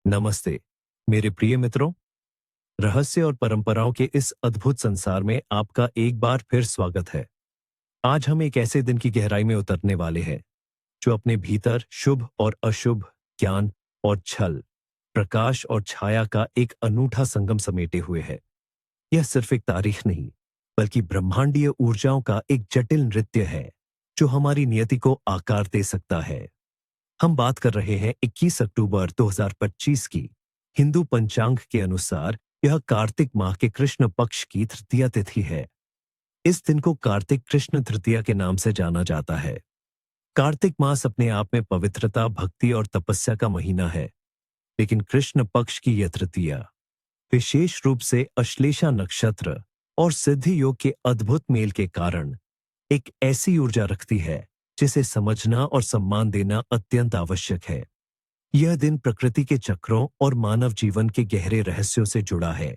नमस्ते मेरे प्रिय मित्रों। रहस्य और परंपराओं के इस अद्भुत संसार में आपका एक बार फिर स्वागत है। आज हम एक ऐसे दिन की गहराई में उतरने वाले हैं जो अपने भीतर शुभ और अशुभ, ज्ञान और छल, प्रकाश और छाया का एक अनूठा संगम समेटे हुए है। यह सिर्फ एक तारीख नहीं, बल्कि ब्रह्मांडीय ऊर्जाओं का एक जटिल नृत्य है जो हमारी नियति को आकार दे सकता है। हम बात कर रहे हैं 21 अक्टूबर 2025 की। हिंदू पंचांग के अनुसार यह कार्तिक माह के कृष्ण पक्ष की तृतीया तिथि है। इस दिन को कार्तिक कृष्ण तृतीया के नाम से जाना जाता है। कार्तिक मास अपने आप में पवित्रता, भक्ति और तपस्या का महीना है, लेकिन कृष्ण पक्ष की यह तृतीया विशेष रूप से अश्लेषा नक्षत्र और सिद्धि योग के अद्भुत मेल के कारण एक ऐसी ऊर्जा रखती है जिसे समझना और सम्मान देना अत्यंत आवश्यक है। यह दिन प्रकृति के चक्रों और मानव जीवन के गहरे रहस्यों से जुड़ा है,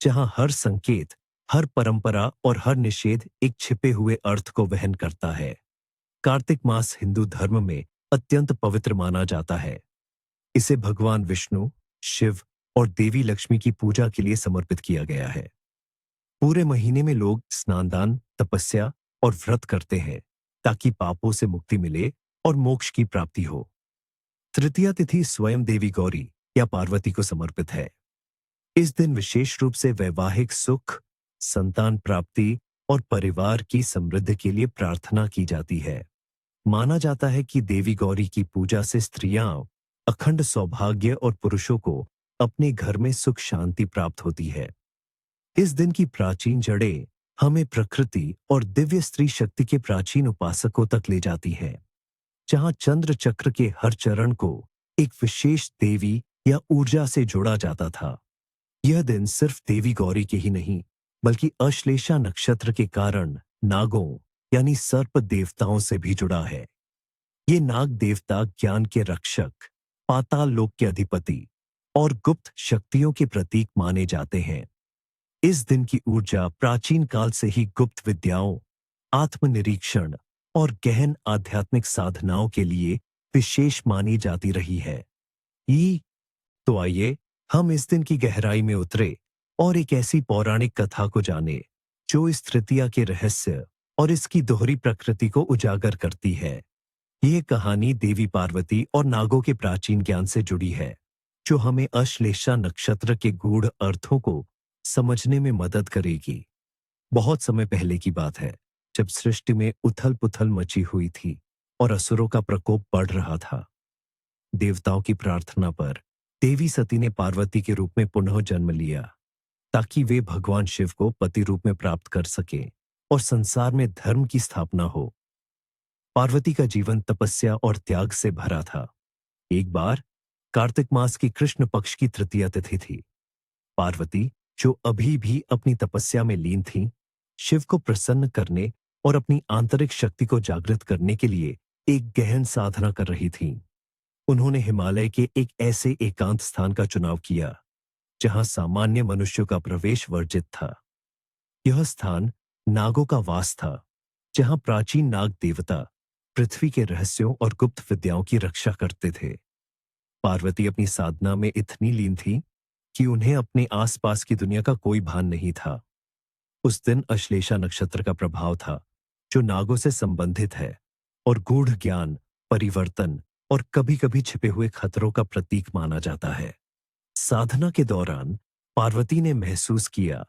जहां हर संकेत, हर परंपरा और हर निषेध एक छिपे हुए अर्थ को वहन करता है। कार्तिक मास हिंदू धर्म में अत्यंत पवित्र माना जाता है। इसे भगवान विष्णु, शिव और देवी लक्ष्मी की पूजा के लिए समर्पित किया गया है। पूरे महीने में लोग स्नान-दान, तपस्या और व्रत करते हैं ताकि पापों से मुक्ति मिले और मोक्ष की प्राप्ति हो। तृतीया तिथि स्वयं देवी गौरी या पार्वती को समर्पित है। इस दिन विशेष रूप से वैवाहिक सुख, संतान प्राप्ति और परिवार की समृद्धि के लिए प्रार्थना की जाती है। माना जाता है कि देवी गौरी की पूजा से स्त्रियां अखंड सौभाग्य और पुरुषों को अपने घर में सुख शांति प्राप्त होती है। इस दिन की प्राचीन जड़ें हमें प्रकृति और दिव्य स्त्री शक्ति के प्राचीन उपासकों तक ले जाती हैं, जहां चंद्र चक्र के हर चरण को एक विशेष देवी या ऊर्जा से जोड़ा जाता था। यह दिन सिर्फ देवी गौरी के ही नहीं, बल्कि अश्लेषा नक्षत्र के कारण नागों यानी सर्प देवताओं से भी जुड़ा है। ये नाग देवता ज्ञान के रक्षक, पाताल लोक के अधिपति और गुप्त शक्तियों के प्रतीक माने जाते हैं। इस दिन की ऊर्जा प्राचीन काल से ही गुप्त विद्याओं, आत्मनिरीक्षण और गहन आध्यात्मिक साधनाओं के लिए विशेष मानी जाती रही है। तो आइए हम इस दिन की गहराई में उतरे और एक ऐसी पौराणिक कथा को जाने जो इस तृतीया के रहस्य और इसकी दोहरी प्रकृति को उजागर करती है। यह कहानी देवी पार्वती और नागों के प्राचीन ज्ञान से जुड़ी है, जो हमें अश्लेषा नक्षत्र के गूढ़ अर्थों को समझने में मदद करेगी। बहुत समय पहले की बात है, जब सृष्टि में उथल-पुथल मची हुई थी और असुरों का प्रकोप बढ़ रहा था। देवताओं की प्रार्थना पर देवी सती ने पार्वती के रूप में पुनः जन्म लिया, ताकि वे भगवान शिव को पति रूप में प्राप्त कर सके और संसार में धर्म की स्थापना हो। पार्वती का जीवन तपस्या और त्याग से भरा था। एक बार कार्तिक मास की कृष्ण पक्ष की तृतीया तिथि थी। पार्वती, जो अभी भी अपनी तपस्या में लीन थीं, शिव को प्रसन्न करने और अपनी आंतरिक शक्ति को जागृत करने के लिए एक गहन साधना कर रही थीं। उन्होंने हिमालय के एक ऐसे एकांत स्थान का चुनाव किया जहां सामान्य मनुष्यों का प्रवेश वर्जित था। यह स्थान नागों का वास था, जहां प्राचीन नाग देवता पृथ्वी के रहस्यों और गुप्त विद्याओं की रक्षा करते थे। पार्वती अपनी साधना में इतनी लीन थी कि उन्हें अपने आसपास की दुनिया का कोई भान नहीं था। उस दिन अश्लेषा नक्षत्र का प्रभाव था, जो नागों से संबंधित है और गूढ़ ज्ञान, परिवर्तन और कभी-कभी छिपे हुए खतरों का प्रतीक माना जाता है। साधना के दौरान पार्वती ने महसूस किया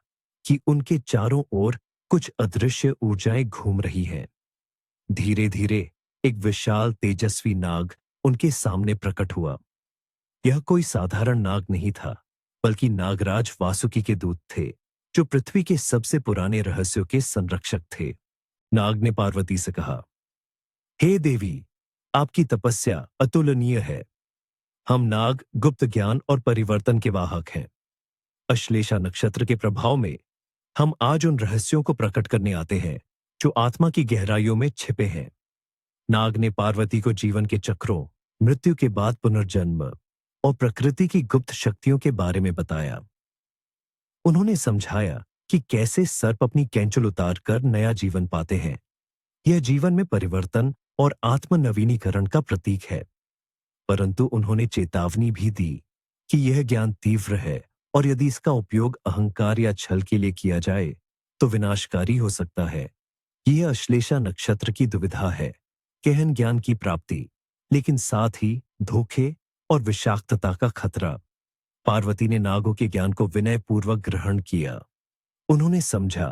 कि उनके चारों ओर कुछ अदृश्य ऊर्जाएं घूम रही हैं। धीरे-धीरे एक विशाल तेजस्वी नाग उनके सामने प्रकट हुआ। यह कोई साधारण नाग नहीं था, बल्कि नागराज वासुकी के दूत थे, जो पृथ्वी के सबसे पुराने रहस्यों के संरक्षक थे। नाग ने पार्वती से कहा, हे देवी, आपकी तपस्या अतुलनीय है। हम नाग गुप्त ज्ञान और परिवर्तन के वाहक हैं। अश्लेषा नक्षत्र के प्रभाव में हम आज उन रहस्यों को प्रकट करने आते हैं जो आत्मा की गहराइयों में छिपे हैं। नाग ने पार्वती को जीवन के चक्रों, मृत्यु के बाद पुनर्जन्म और प्रकृति की गुप्त शक्तियों के बारे में बताया। उन्होंने समझाया कि कैसे सर्प अपनी कैंचुल उतारकर नया जीवन पाते हैं। यह जीवन में परिवर्तन और आत्मनवीनीकरण का प्रतीक है। परंतु उन्होंने चेतावनी भी दी कि यह ज्ञान तीव्र है और यदि इसका उपयोग अहंकार या छल के लिए किया जाए तो विनाशकारी हो सकता है। यह अश्लेषा नक्षत्र की दुविधा है, गहन ज्ञान की प्राप्ति, लेकिन साथ ही धोखे और विषाक्तता का खतरा। पार्वती ने नागों के ज्ञान को विनय पूर्वक ग्रहण किया। उन्होंने समझा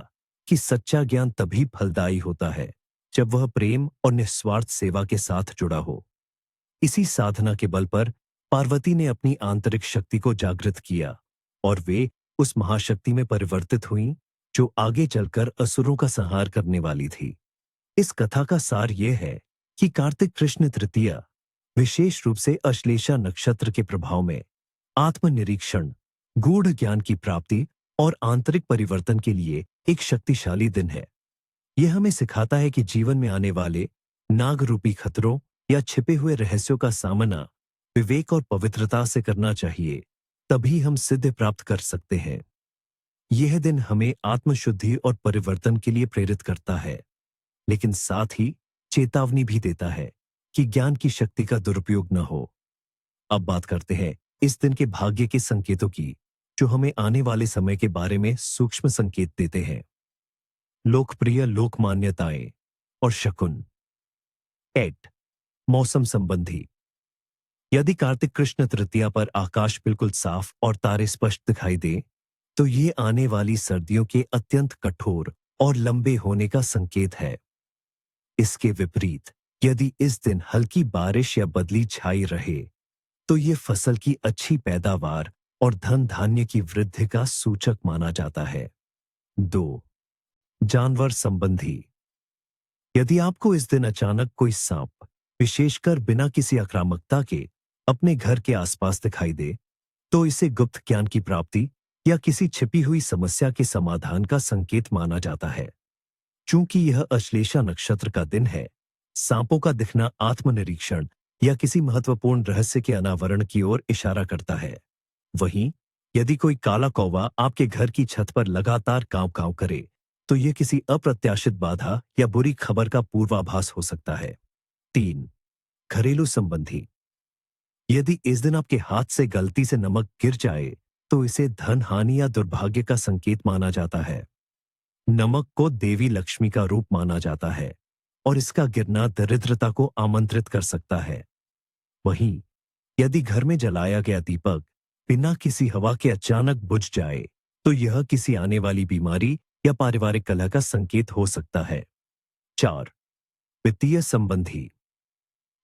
कि सच्चा ज्ञान तभी फलदायी होता है जब वह प्रेम और निस्वार्थ सेवा के साथ जुड़ा हो। इसी साधना के बल पर पार्वती ने अपनी आंतरिक शक्ति को जागृत किया और वे उस महाशक्ति में परिवर्तित हुईं जो आगे चलकर असुरों का संहार करने वाली थी। इस कथा का सार यह है कि कार्तिक कृष्ण तृतीया विशेष रूप से अश्लेषा नक्षत्र के प्रभाव में आत्मनिरीक्षण, गूढ़ ज्ञान की प्राप्ति और आंतरिक परिवर्तन के लिए एक शक्तिशाली दिन है। यह हमें सिखाता है कि जीवन में आने वाले नाग रूपी खतरों या छिपे हुए रहस्यों का सामना विवेक और पवित्रता से करना चाहिए, तभी हम सिद्धि प्राप्त कर सकते हैं। यह दिन हमें आत्मशुद्धि और परिवर्तन के लिए प्रेरित करता है, लेकिन साथ ही चेतावनी भी देता है कि ज्ञान की शक्ति का दुरुपयोग न हो। अब बात करते हैं इस दिन के भाग्य के संकेतों की, जो हमें आने वाले समय के बारे में सूक्ष्म संकेत देते हैं। लोकप्रिय लोक मान्यताएं और शकुन। 8. मौसम संबंधी। यदि कार्तिक कृष्ण तृतीया पर आकाश बिल्कुल साफ और तारे स्पष्ट दिखाई दे, तो ये आने वाली सर्दियों के अत्यंत कठोर और लंबे होने का संकेत है। इसके विपरीत यदि इस दिन हल्की बारिश या बदली छाई रहे, तो ये फसल की अच्छी पैदावार और धन धान्य की वृद्धि का सूचक माना जाता है। 2. जानवर संबंधी। यदि आपको इस दिन अचानक कोई सांप, विशेषकर बिना किसी आक्रामकता के, अपने घर के आसपास दिखाई दे, तो इसे गुप्त ज्ञान की प्राप्ति या किसी छिपी हुई समस्या के समाधान का संकेत माना जाता है। चूंकि यह अश्लेषा नक्षत्र का दिन है, सांपों का दिखना आत्मनिरीक्षण या किसी महत्वपूर्ण रहस्य के अनावरण की ओर इशारा करता है। वहीं यदि कोई काला कौवा आपके घर की छत पर लगातार कांव कांव करे, तो यह किसी अप्रत्याशित बाधा या बुरी खबर का पूर्वाभास हो सकता है। 3. घरेलू संबंधी। यदि इस दिन आपके हाथ से गलती से नमक गिर जाए, तो इसे धन हानि या दुर्भाग्य का संकेत माना जाता है। नमक को देवी लक्ष्मी का रूप माना जाता है और इसका गिरना दरिद्रता को आमंत्रित कर सकता है। वहीं यदि घर में जलाया गया दीपक बिना किसी हवा के अचानक बुझ जाए, तो यह किसी आने वाली बीमारी या पारिवारिक कलह का संकेत हो सकता है। 4. वित्तीय संबंधी।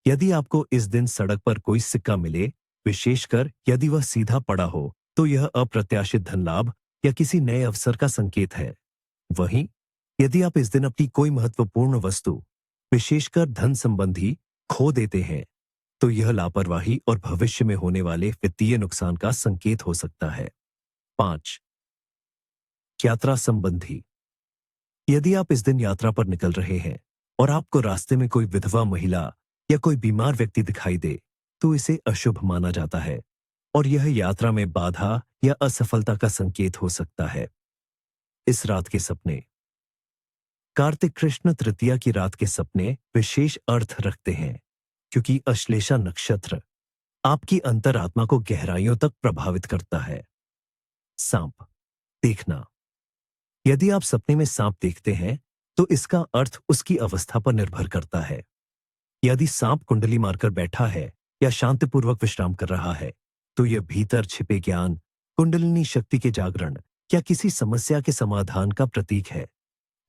यदि आपको इस दिन सड़क पर कोई सिक्का मिले, विशेषकर यदि वह सीधा पड़ा हो, तो यह अप्रत्याशित धन लाभ या किसी नए अवसर का संकेत है। वहीं यदि आप इस दिन अपनी कोई महत्वपूर्ण वस्तु, विशेषकर धन संबंधी, खो देते हैं, तो यह लापरवाही और भविष्य में होने वाले वित्तीय नुकसान का संकेत हो सकता है। 5. यात्रा संबंधी। यदि आप इस दिन यात्रा पर निकल रहे हैं और आपको रास्ते में कोई विधवा महिला या कोई बीमार व्यक्ति दिखाई दे, तो इसे अशुभ माना जाता है और यह यात्रा में बाधा या असफलता का संकेत हो सकता है। इस रात के सपने। कार्तिक कृष्ण तृतीया की रात के सपने विशेष अर्थ रखते हैं, क्योंकि अश्लेषा नक्षत्र आपकी अंतरात्मा को गहराइयों तक प्रभावित करता है। सांप देखना। यदि आप सपने में सांप देखते हैं, तो इसका अर्थ उसकी अवस्था पर निर्भर करता है। यदि सांप कुंडली मारकर बैठा है या शांतिपूर्वक विश्राम कर रहा है, तो यह भीतर छिपे ज्ञान, कुंडलिनी शक्ति के जागरण या किसी समस्या के समाधान का प्रतीक है।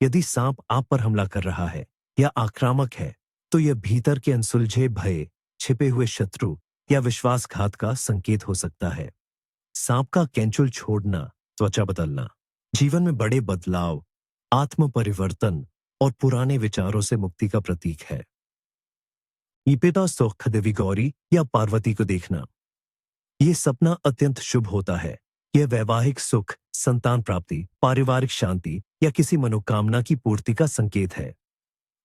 यदि सांप आप पर हमला कर रहा है या आक्रामक है, तो यह भीतर के अनसुलझे भय, छिपे हुए शत्रु या विश्वासघात का संकेत हो सकता है। सांप का कैंचुल छोड़ना, त्वचा बदलना, जीवन में बड़े बदलाव, आत्म परिवर्तन और पुराने विचारों से मुक्ति का प्रतीक है। पिता सुख देवी गौरी या पार्वती को देखना। यह सपना अत्यंत शुभ होता है। यह वैवाहिक सुख, संतान प्राप्ति, पारिवारिक शांति या किसी मनोकामना की पूर्ति का संकेत है।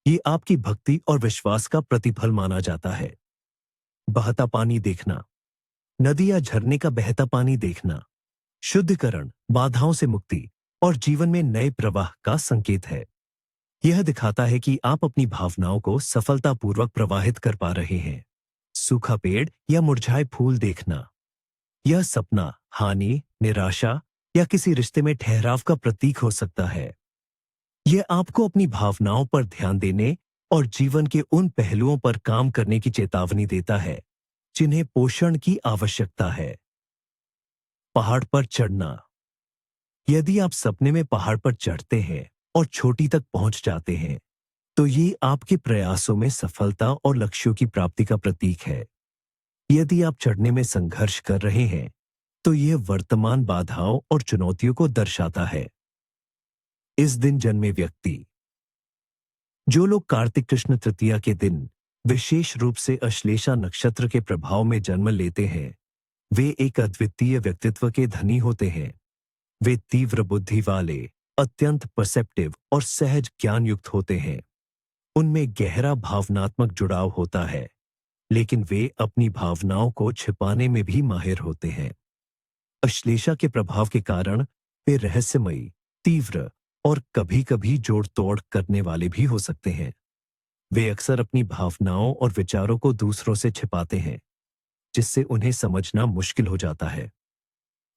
ये आपकी भक्ति और विश्वास का प्रतिफल माना जाता है। बहता पानी देखना। नदी या झरने का बहता पानी देखना शुद्धिकरण, बाधाओं से मुक्ति और जीवन में नए प्रवाह का संकेत है। यह दिखाता है कि आप अपनी भावनाओं को सफलतापूर्वक प्रवाहित कर पा रहे हैं। सूखा पेड़ या मुरझाए फूल देखना। यह सपना हानि, निराशा या किसी रिश्ते में ठहराव का प्रतीक हो सकता है। यह आपको अपनी भावनाओं पर ध्यान देने और जीवन के उन पहलुओं पर काम करने की चेतावनी देता है जिन्हें पोषण की आवश्यकता है। पहाड़ पर चढ़ना। यदि आप सपने में पहाड़ पर चढ़ते हैं और चोटी तक पहुंच जाते हैं, तो ये आपके प्रयासों में सफलता और लक्ष्यों की प्राप्ति का प्रतीक है। यदि आप चढ़ने में संघर्ष कर रहे हैं, तो यह वर्तमान बाधाओं और चुनौतियों को दर्शाता है। इस दिन जन्मे व्यक्ति। जो लोग कार्तिक कृष्ण तृतीया के दिन विशेष रूप से अश्लेषा नक्षत्र के प्रभाव में जन्म लेते हैं, वे एक अद्वितीय व्यक्तित्व के धनी होते हैं। वे तीव्र बुद्धि वाले, अत्यंत परसेप्टिव और सहज ज्ञान युक्त होते हैं। उनमें गहरा भावनात्मक जुड़ाव होता है, लेकिन वे अपनी भावनाओं को छिपाने में भी माहिर होते हैं। अश्लेषा के प्रभाव के कारण वे रहस्यमयी, तीव्र और कभी-कभी जोड़-तोड़ करने वाले भी हो सकते हैं। वे अक्सर अपनी भावनाओं और विचारों को दूसरों से छिपाते हैं, जिससे उन्हें समझना मुश्किल हो जाता है।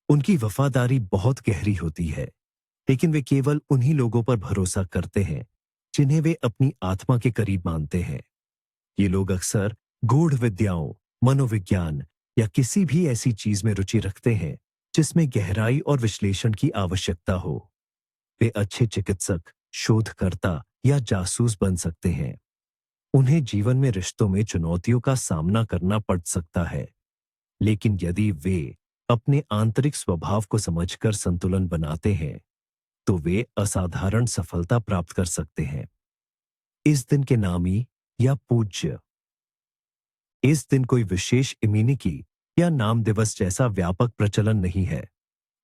उनकी वफादारी बहुत गहरी होती है, लेकिन वे केवल उन्हीं लोगों पर भरोसा करते हैं जिन्हें वे अपनी आत्मा के करीब मानते हैं। ये लोग अक्सर गूढ़ विद्याओं, मनोविज्ञान या किसी भी ऐसी चीज में रुचि रखते हैं जिसमें गहराई और विश्लेषण की आवश्यकता हो। वे अच्छे चिकित्सक, शोधकर्ता या जासूस बन सकते हैं। उन्हें जीवन में रिश्तों में चुनौतियों का सामना करना पड़ सकता है, लेकिन यदि वे अपने आंतरिक स्वभाव को समझकर संतुलन बनाते हैं, तो वे असाधारण सफलता प्राप्त कर सकते हैं। इस दिन के नामी या पूज्य। इस दिन कोई विशेष इम्यूनिटी या नाम दिवस जैसा व्यापक प्रचलन नहीं है,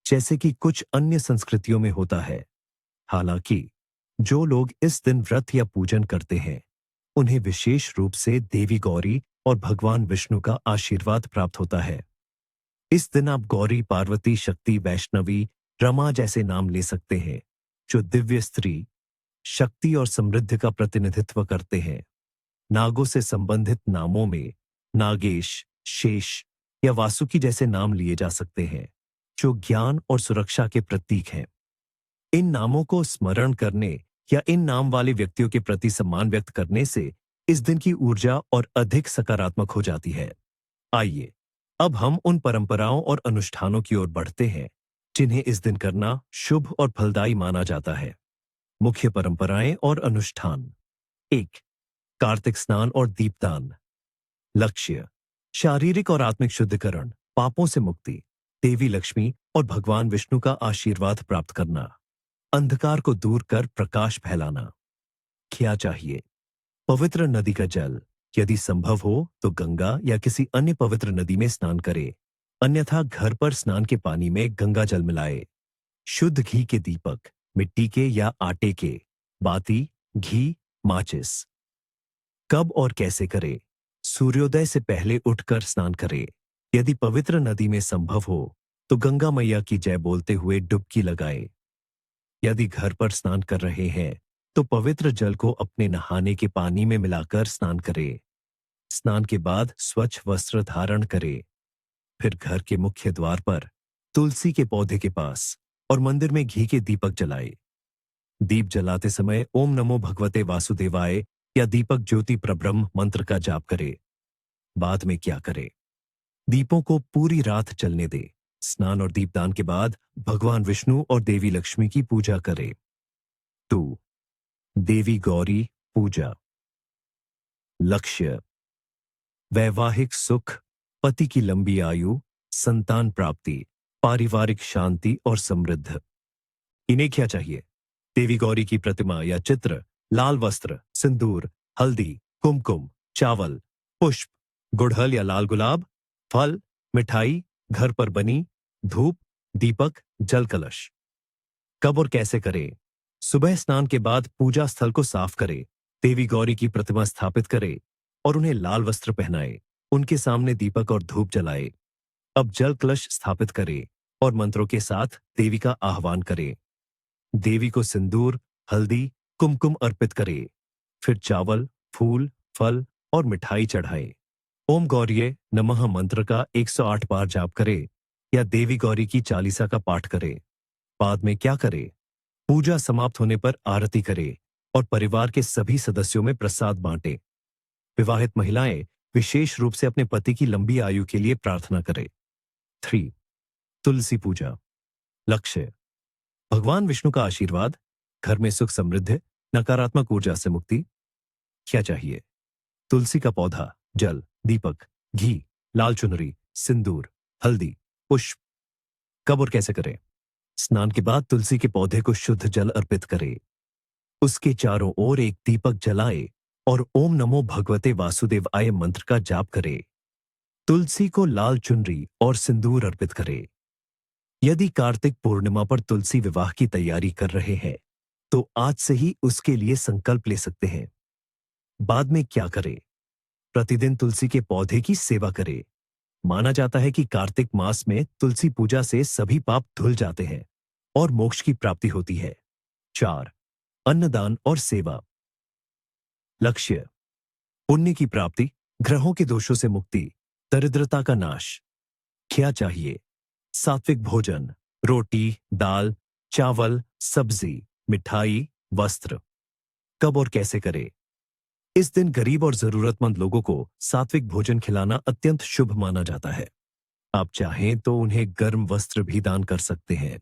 जैसे कि कुछ अन्य संस्कृतियों में होता है। हालांकि जो लोग इस दिन व्रत या पूजन करते हैं, उन्हें विशेष रूप से देवी गौरी और भगवान विष्णु का आशीर्वाद प्राप्त होता है। इस दिन आप गौरी, पार्वती, शक्ति, वैष्णवी, रमा जैसे नाम ले सकते हैं, जो दिव्य स्त्री, शक्ति और समृद्धि का प्रतिनिधित्व करते हैं। नागों से संबंधित नामों में नागेश, शेष या वासुकी जैसे नाम लिए जा सकते हैं, जो ज्ञान और सुरक्षा के प्रतीक हैं। इन नामों को स्मरण करने या इन नाम वाले व्यक्तियों के प्रति सम्मान व्यक्त करने से इस दिन की ऊर्जा और अधिक सकारात्मक हो जाती है। आइए अब हम उन परंपराओं और अनुष्ठानों की ओर बढ़ते हैं जिन्हें इस दिन करना शुभ और फलदायी माना जाता है। मुख्य परंपराएं और अनुष्ठान। 1. कार्तिक स्नान और दीपदान। लक्ष्य: शारीरिक और आत्मिक शुद्धिकरण, पापों से मुक्ति, देवी लक्ष्मी और भगवान विष्णु का आशीर्वाद प्राप्त करना, अंधकार को दूर कर प्रकाश फैलाना। क्या चाहिए? पवित्र नदी का जल, यदि संभव हो तो गंगा या किसी अन्य पवित्र नदी में स्नान करें, अन्यथा घर पर स्नान के पानी में गंगा जल मिलाए। शुद्ध घी के दीपक, मिट्टी के या आटे के, बाती, घी, माचिस। कब और कैसे करें? सूर्योदय से पहले उठकर स्नान करें। यदि पवित्र नदी में संभव हो तो गंगा मैया की जय बोलते हुए डुबकी लगाएं। यदि घर पर स्नान कर रहे हैं तो पवित्र जल को अपने नहाने के पानी में मिलाकर स्नान करें। स्नान के बाद स्वच्छ वस्त्र धारण करें। फिर घर के मुख्य द्वार पर, तुलसी के पौधे के पास और मंदिर में घी के दीपक जलाएं। दीप जलाते समय ओम नमो भगवते वासुदेवाय या दीपक ज्योति प्रब्रह्म मंत्र का जाप करें। बाद में क्या करें? दीपों को पूरी रात जलने दें। स्नान और दीपदान के बाद भगवान विष्णु और देवी लक्ष्मी की पूजा करें। 2. देवी गौरी पूजा। लक्ष्य: वैवाहिक सुख, पति की लंबी आयु, संतान प्राप्ति, पारिवारिक शांति और समृद्ध। इन्हें क्या चाहिए? देवी गौरी की प्रतिमा या चित्र, लाल वस्त्र, सिंदूर, हल्दी, कुमकुम, चावल, पुष्प, गुड़हल या लाल गुलाब, फल, मिठाई, घर पर बनी, धूप, दीपक, जल कलश। कब और कैसे करें? सुबह स्नान के बाद पूजा स्थल को साफ करें, देवी गौरी की प्रतिमा स्थापित करें और उन्हें लाल वस्त्र पहनाएं। उनके सामने दीपक और धूप जलाएं। अब जल कलश स्थापित करें और मंत्रों के साथ देवी का आह्वान करें। देवी को सिंदूर, हल्दी, कुमकुम अर्पित करें। फिर चावल, फूल, फल और मिठाई चढ़ाएं। ओम गौरीये नमः मंत्र का 108 बार जाप करें या देवी गौरी की चालीसा का पाठ करें। बाद में क्या करें? पूजा समाप्त होने पर आरती करें और परिवार के सभी सदस्यों में प्रसाद बांटें। विवाहित महिलाएं विशेष रूप से अपने पति की लंबी आयु के लिए प्रार्थना करें। 3. तुलसी पूजा। लक्ष्य: भगवान विष्णु का आशीर्वाद, घर में सुख समृद्धि, नकारात्मक ऊर्जा से मुक्ति। क्या चाहिए? तुलसी का पौधा, जल, दीपक, घी, लाल चुनरी, सिंदूर, हल्दी, पुष्प। कब और कैसे करें? स्नान के बाद तुलसी के पौधे को शुद्ध जल अर्पित करें। उसके चारों ओर एक दीपक जलाए और ओम नमो भगवते वासुदेवाय मंत्र का जाप करें। तुलसी को लाल चुनरी और सिंदूर अर्पित करें। यदि कार्तिक पूर्णिमा पर तुलसी विवाह की तैयारी कर रहे हैं तो आज से ही उसके लिए संकल्प ले सकते हैं। बाद में क्या करें? प्रतिदिन तुलसी के पौधे की सेवा करें। माना जाता है कि कार्तिक मास में तुलसी पूजा से सभी पाप धुल जाते हैं और मोक्ष की प्राप्ति होती है। 4. अन्नदान और सेवा। लक्ष्य: पुण्य की प्राप्ति, ग्रहों के दोषों से मुक्ति, दरिद्रता का नाश। क्या चाहिए? सात्विक भोजन, रोटी, दाल, चावल, सब्जी, मिठाई, वस्त्र। कब और कैसे करें? इस दिन गरीब और जरूरतमंद लोगों को सात्विक भोजन खिलाना अत्यंत शुभ माना जाता है। आप चाहें तो उन्हें गर्म वस्त्र भी दान कर सकते हैं।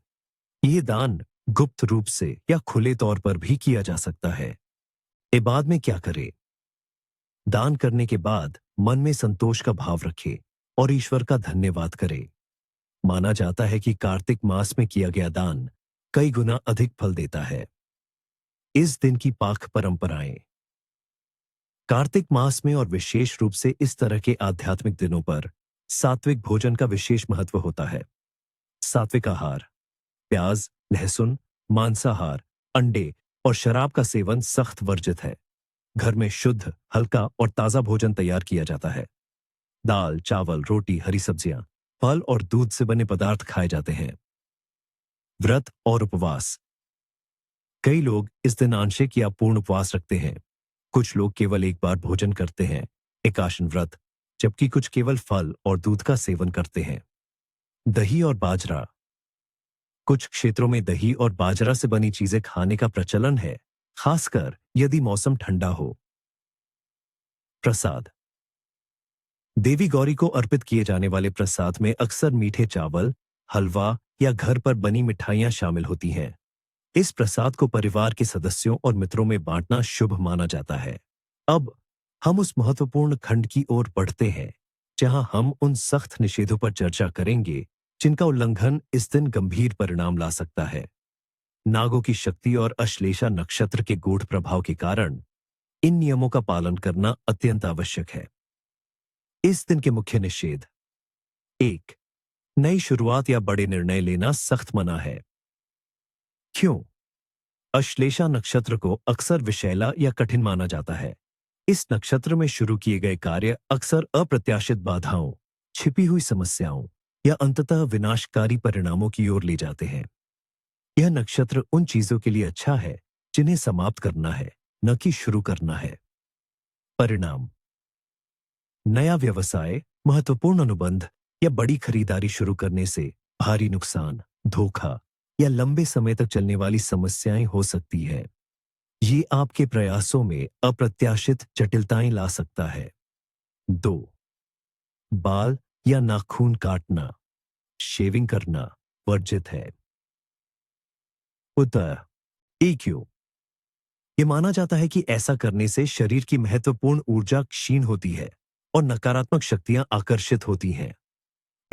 ये दान गुप्त रूप से या खुले तौर पर भी किया जा सकता है। बाद में क्या करें? दान करने के बाद मन में संतोष का भाव रखें और ईश्वर का धन्यवाद करें। माना जाता है कि कार्तिक मास में किया गया दान कई गुना अधिक फल देता है। इस दिन की पाक परंपराएं। कार्तिक मास में और विशेष रूप से इस तरह के आध्यात्मिक दिनों पर सात्विक भोजन का विशेष महत्व होता है। सात्विक आहार: प्याज, लहसुन, मांसाहार, अंडे और शराब का सेवन सख्त वर्जित है। घर में शुद्ध, हल्का और ताजा भोजन तैयार किया जाता है। दाल, चावल, रोटी, हरी सब्जियां, फल और दूध से बने पदार्थ खाए जाते हैं। व्रत और उपवास। कई लोग इस दिन आंशिक या पूर्ण उपवास रखते हैं। कुछ लोग केवल एक बार भोजन करते हैं, एकाशन व्रत, जबकि कुछ केवल फल और दूध का सेवन करते हैं। दही और बाजरा। कुछ क्षेत्रों में दही और बाजरा से बनी चीजें खाने का प्रचलन है, खासकर यदि मौसम ठंडा हो। प्रसाद। देवी गौरी को अर्पित किए जाने वाले प्रसाद में अक्सर मीठे चावल, हलवा या घर पर बनी मिठाइयां शामिल होती हैं। इस प्रसाद को परिवार के सदस्यों और मित्रों में बांटना शुभ माना जाता है। अब हम उस महत्वपूर्ण खंड की ओर बढ़ते हैं जहां हम उन सख्त निषेधों पर चर्चा करेंगे जिनका उल्लंघन इस दिन गंभीर परिणाम ला सकता है। नागों की शक्ति और अश्लेषा नक्षत्र के गूढ़ प्रभाव के कारण इन नियमों का पालन करना अत्यंत आवश्यक है। इस दिन के मुख्य निषेध: 1. नई शुरुआत या बड़े निर्णय लेना सख्त मना है। क्यों? अश्लेषा नक्षत्र को अक्सर विषैला या कठिन माना जाता है। इस नक्षत्र में शुरू किए गए कार्य अक्सर अप्रत्याशित बाधाओं, छिपी हुई समस्याओं या अंततः विनाशकारी परिणामों की ओर ले जाते हैं। यह नक्षत्र उन चीजों के लिए अच्छा है जिन्हें समाप्त करना है, न कि शुरू करना है। परिणाम: नया व्यवसाय, महत्वपूर्ण अनुबंध या बड़ी खरीदारी शुरू करने से भारी नुकसान, धोखा या लंबे समय तक चलने वाली समस्याएं हो सकती है। ये आपके प्रयासों में अप्रत्याशित जटिलताएं ला सकता है। 2. बाल या नाखून काटना, शेविंग करना वर्जित है। उत्तर: क्यों? यह माना जाता है कि ऐसा करने से शरीर की महत्वपूर्ण ऊर्जा क्षीण होती है और नकारात्मक शक्तियां आकर्षित होती हैं।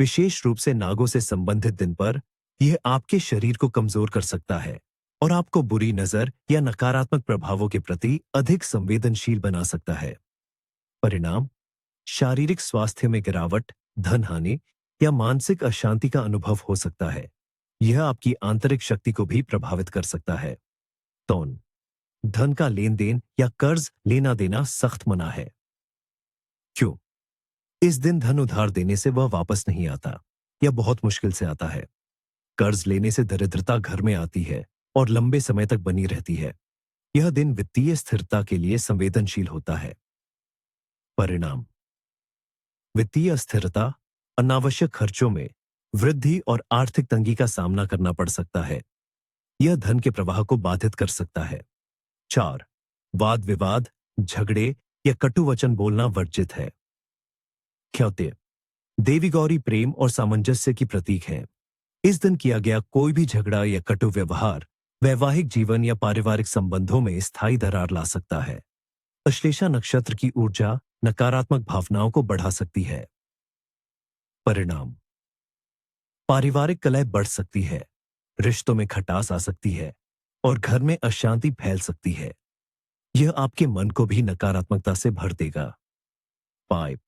विशेष रूप से नागों से संबंधित दिन पर यह आपके शरीर को कमजोर कर सकता है और आपको बुरी नजर या नकारात्मक प्रभावों के प्रति अधिक संवेदनशील बना सकता है। परिणाम: शारीरिक स्वास्थ्य में गिरावट, धन हानि या मानसिक अशांति का अनुभव हो सकता है। यह आपकी आंतरिक शक्ति को भी प्रभावित कर सकता है। तौन: धन का लेन देन या कर्ज लेना देना सख्त मना है। क्यों? इस दिन धन उधार देने से वह वापस नहीं आता या बहुत मुश्किल से आता है। कर्ज लेने से दरिद्रता घर में आती है और लंबे समय तक बनी रहती है। यह दिन वित्तीय स्थिरता के लिए संवेदनशील होता है। परिणाम: वित्तीय अस्थिरता, अनावश्यक खर्चों में वृद्धि और आर्थिक तंगी का सामना करना पड़ सकता है। यह धन के प्रवाह को बाधित कर सकता है। 4. वाद विवाद, झगड़े या कटु वचन बोलना वर्जित है। ख्योते देवी गौरी प्रेम और सामंजस्य की प्रतीक है। इस दिन किया गया कोई भी झगड़ा या कटु व्यवहार वैवाहिक जीवन या पारिवारिक संबंधों में स्थायी दरार ला सकता है। अश्लेषा नक्षत्र की ऊर्जा नकारात्मक भावनाओं को बढ़ा सकती है। परिणाम: पारिवारिक कलह बढ़ सकती है, रिश्तों में खटास आ सकती है और घर में अशांति फैल सकती है। यह आपके मन को भी नकारात्मकता से भर देगा। 5.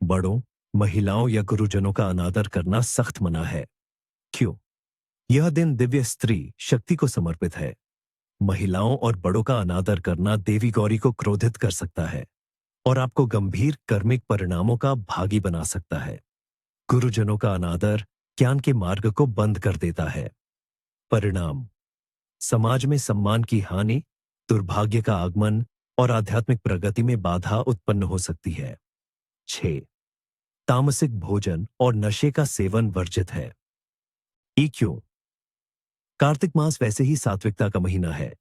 बड़ों, महिलाओं या गुरुजनों का अनादर करना सख्त मना है। क्यों? यह दिन दिव्य स्त्री शक्ति को समर्पित है। महिलाओं और बड़ों का अनादर करना देवी गौरी को क्रोधित कर सकता है और आपको गंभीर कर्मिक परिणामों का भागी बना सकता है। गुरुजनों का अनादर ज्ञान के मार्ग को बंद कर देता है। परिणाम: समाज में सम्मान की हानि, दुर्भाग्य का आगमन और आध्यात्मिक प्रगति में बाधा उत्पन्न हो सकती है। 6. तामसिक भोजन और नशे का सेवन वर्जित है। क्यों? कार्तिक मास वैसे ही सात्विकता का महीना है।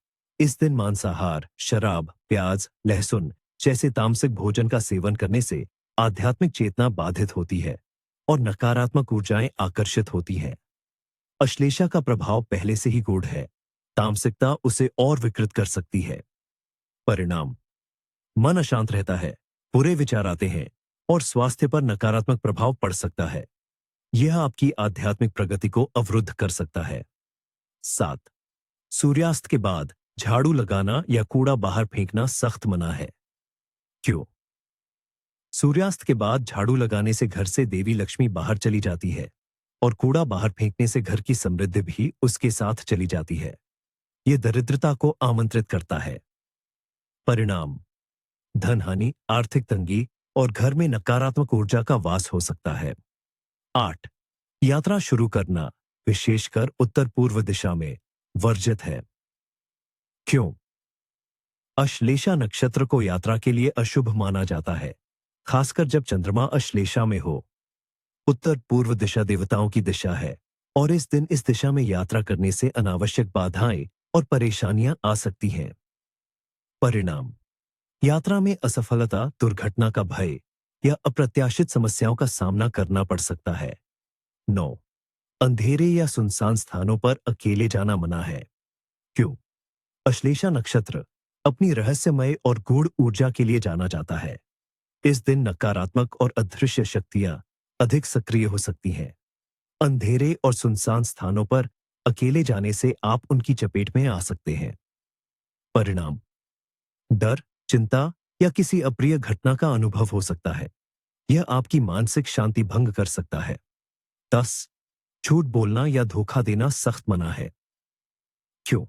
इस दिन मांसाहार, शराब, प्याज, लहसुन जैसे तामसिक भोजन का सेवन करने से आध्यात्मिक चेतना बाधित होती है और नकारात्मक ऊर्जाएं आकर्षित होती हैं। अश्लेषा का प्रभाव पहले से ही गूढ़ है। तामसिकता उसे और विकृत कर सकती है। परिणाम: मन अशांत रहता है, बुरे विचार आते हैं और स्वास्थ्य पर नकारात्मक प्रभाव पड़ सकता है। यह आपकी आध्यात्मिक प्रगति को अवरुद्ध कर सकता है। 7. सूर्यास्त के बाद झाड़ू लगाना या कूड़ा बाहर फेंकना सख्त मना है। क्यों? सूर्यास्त के बाद झाड़ू लगाने से घर से देवी लक्ष्मी बाहर चली जाती है और कूड़ा बाहर फेंकने से घर की समृद्धि भी उसके साथ चली जाती है। यह दरिद्रता को आमंत्रित करता है। परिणाम: धन हानि, आर्थिक तंगी और घर में नकारात्मक ऊर्जा का वास हो सकता है। 8. यात्रा शुरू करना, विशेषकर उत्तर पूर्व दिशा में, वर्जित है। क्यों? अश्लेषा नक्षत्र को यात्रा के लिए अशुभ माना जाता है, खासकर जब चंद्रमा अश्लेषा में हो। उत्तर पूर्व दिशा देवताओं की दिशा है और इस दिन इस दिशा में यात्रा करने से अनावश्यक बाधाएं और परेशानियां आ सकती हैं। परिणाम: यात्रा में असफलता, दुर्घटना का भय या अप्रत्याशित समस्याओं का सामना करना पड़ सकता है। 9. अंधेरे या सुनसान स्थानों पर अकेले जाना मना है। क्यों? अश्लेषा नक्षत्र अपनी रहस्यमय और गूढ़ ऊर्जा के लिए जाना जाता है। इस दिन नकारात्मक और अदृश्य शक्तियां अधिक सक्रिय हो सकती हैं। अंधेरे और सुनसान स्थानों पर अकेले जाने से आप उनकी चपेट में आ सकते हैं। परिणाम: डर, चिंता या किसी अप्रिय घटना का अनुभव हो सकता है। यह आपकी मानसिक शांति भंग कर सकता है। 10. झूठ बोलना या धोखा देना सख्त मना है। क्यों?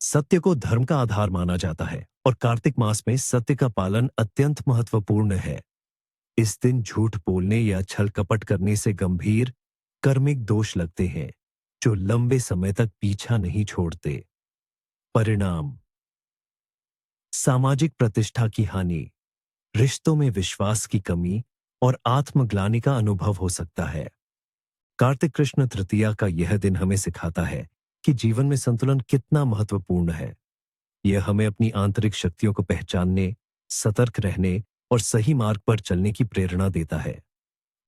सत्य को धर्म का आधार माना जाता है और कार्तिक मास में सत्य का पालन अत्यंत महत्वपूर्ण है। इस दिन झूठ बोलने या छल कपट करने से गंभीर कर्मिक दोष लगते हैं जो लंबे समय तक पीछा नहीं छोड़ते। परिणाम: सामाजिक प्रतिष्ठा की हानि, रिश्तों में विश्वास की कमी और आत्मग्लानि का अनुभव हो सकता है। कार्तिक कृष्ण तृतीया का यह दिन हमें सिखाता है कि जीवन में संतुलन कितना महत्वपूर्ण है। यह हमें अपनी आंतरिक शक्तियों को पहचानने, सतर्क रहने और सही मार्ग पर चलने की प्रेरणा देता है।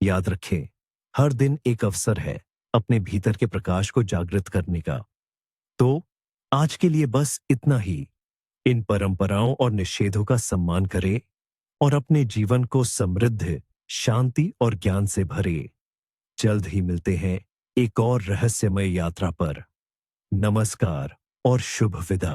याद रखें, हर दिन एक अवसर है अपने भीतर के प्रकाश को जागृत करने का। तो आज के लिए बस इतना ही। इन परंपराओं और निषेधों का सम्मान करें और अपने जीवन को समृद्ध, शांति और ज्ञान से भरे। जल्द ही मिलते हैं एक और रहस्यमय यात्रा पर। नमस्कार और शुभ विदा।